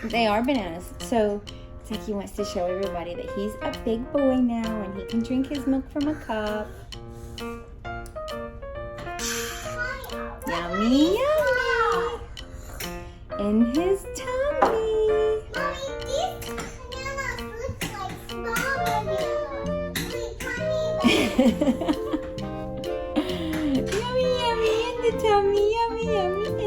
They are bananas. So it's like he wants to show everybody that he's a big boy now and he can drink his milk from a cup. Yummy, yummy. In his tummy. Mommy, these bananas look like small bananas. Wait, tiny bananas. Yummy, yummy in the tummy. Yummy, yummy.